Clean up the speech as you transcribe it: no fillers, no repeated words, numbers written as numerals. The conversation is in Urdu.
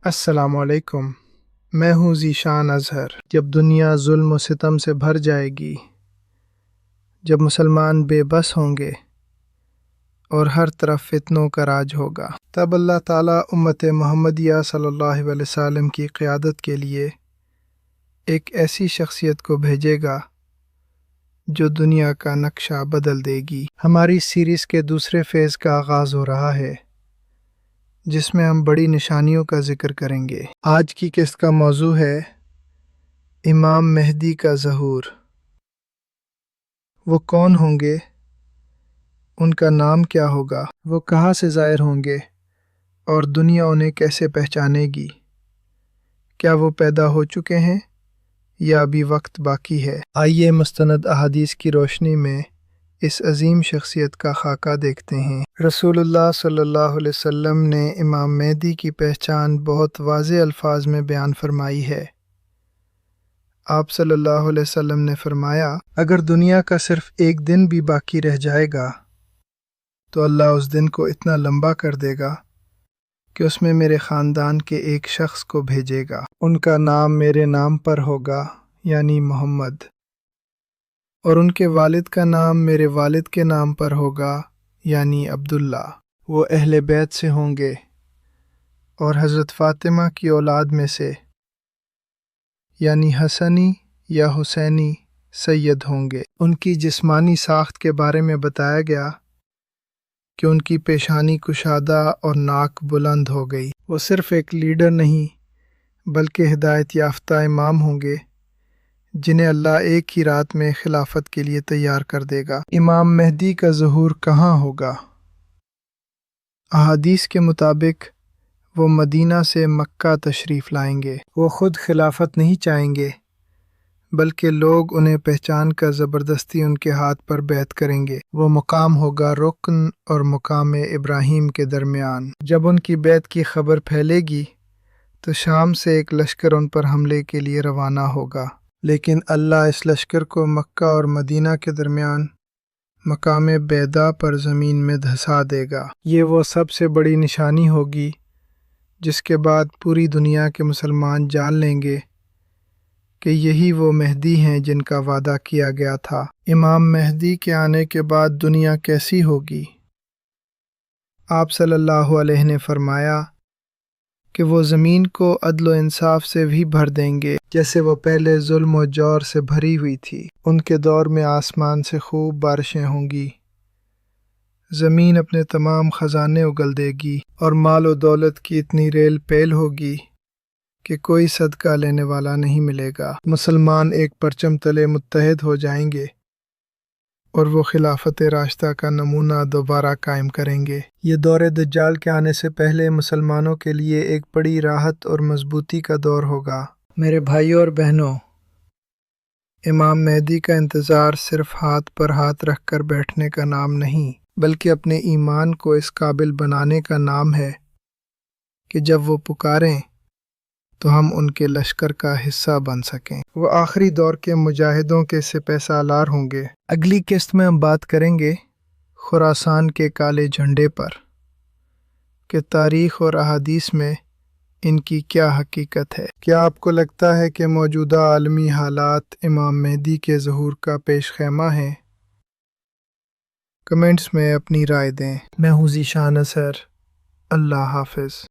السلام علیکم، میں ہوں ذیشان اظہر۔ جب دنیا ظلم و ستم سے بھر جائے گی، جب مسلمان بے بس ہوں گے اور ہر طرف فتنوں کا راج ہوگا، تب اللہ تعالیٰ امت محمدیہ صلی اللہ علیہ وسلم کی قیادت کے لیے ایک ایسی شخصیت کو بھیجے گا جو دنیا کا نقشہ بدل دے گی۔ ہماری سیریز کے دوسرے فیز کا آغاز ہو رہا ہے، جس میں ہم بڑی نشانیوں کا ذکر کریں گے۔ آج کی قسط کا موضوع ہے امام مہدی کا ظہور۔ وہ کون ہوں گے؟ ان کا نام کیا ہوگا؟ وہ کہاں سے ظاہر ہوں گے اور دنیا انہیں کیسے پہچانے گی؟ کیا وہ پیدا ہو چکے ہیں یا ابھی وقت باقی ہے؟ آئیے مستند احادیث کی روشنی میں اس عظیم شخصیت کا خاکہ دیکھتے ہیں۔ رسول اللہ صلی اللہ علیہ وسلم نے امام مہدی کی پہچان بہت واضح الفاظ میں بیان فرمائی ہے۔ آپ صلی اللہ علیہ وسلم نے فرمایا، اگر دنیا کا صرف ایک دن بھی باقی رہ جائے گا تو اللہ اس دن کو اتنا لمبا کر دے گا کہ اس میں میرے خاندان کے ایک شخص کو بھیجے گا۔ ان کا نام میرے نام پر ہوگا، یعنی محمد، اور ان کے والد کا نام میرے والد کے نام پر ہوگا، یعنی عبداللہ۔ وہ اہل بیت سے ہوں گے اور حضرت فاطمہ کی اولاد میں سے، یعنی حسنی یا حسینی سید ہوں گے۔ ان کی جسمانی ساخت کے بارے میں بتایا گیا کہ ان کی پیشانی کشادہ اور ناک بلند ہو گئی۔ وہ صرف ایک لیڈر نہیں بلکہ ہدایت یافتہ امام ہوں گے جنہیں اللہ ایک ہی رات میں خلافت کے لیے تیار کر دے گا۔ امام مہدی کا ظہور کہاں ہوگا؟ احادیث کے مطابق وہ مدینہ سے مکہ تشریف لائیں گے۔ وہ خود خلافت نہیں چاہیں گے بلکہ لوگ انہیں پہچان کر زبردستی ان کے ہاتھ پر بیعت کریں گے۔ وہ مقام ہوگا رکن اور مقام ابراہیم کے درمیان۔ جب ان کی بیعت کی خبر پھیلے گی تو شام سے ایک لشکر ان پر حملے کے لیے روانہ ہوگا، لیکن اللہ اس لشکر کو مکہ اور مدینہ کے درمیان مقام بیضاء پر زمین میں دھسا دے گا۔ یہ وہ سب سے بڑی نشانی ہوگی جس کے بعد پوری دنیا کے مسلمان جان لیں گے کہ یہی وہ مہدی ہیں جن کا وعدہ کیا گیا تھا۔ امام مہدی کے آنے کے بعد دنیا کیسی ہوگی؟ آپ صلی اللہ علیہ نے فرمایا کہ وہ زمین کو عدل و انصاف سے بھی بھر دیں گے جیسے وہ پہلے ظلم و جور سے بھری ہوئی تھی۔ ان کے دور میں آسمان سے خوب بارشیں ہوں گی، زمین اپنے تمام خزانے اگل دے گی اور مال و دولت کی اتنی ریل پیل ہوگی کہ کوئی صدقہ لینے والا نہیں ملے گا۔ مسلمان ایک پرچم تلے متحد ہو جائیں گے اور وہ خلافت راشدہ کا نمونہ دوبارہ قائم کریں گے۔ یہ دور دجال کے آنے سے پہلے مسلمانوں کے لیے ایک بڑی راحت اور مضبوطی کا دور ہوگا۔ میرے بھائیوں اور بہنوں، امام مہدی کا انتظار صرف ہاتھ پر ہاتھ رکھ کر بیٹھنے کا نام نہیں بلکہ اپنے ایمان کو اس قابل بنانے کا نام ہے کہ جب وہ پکاریں تو ہم ان کے لشکر کا حصہ بن سکیں۔ وہ آخری دور کے مجاہدوں کے سپہ سالار ہوں گے۔ اگلی قسط میں ہم بات کریں گے خراسان کے کالے جھنڈے پر کہ تاریخ اور احادیث میں ان کی کیا حقیقت ہے۔ کیا آپ کو لگتا ہے کہ موجودہ عالمی حالات امام مہدی کے ظہور کا پیش خیمہ ہیں؟ کمنٹس میں اپنی رائے دیں۔ میں ہوں ذیشان اظہر۔ اللہ حافظ۔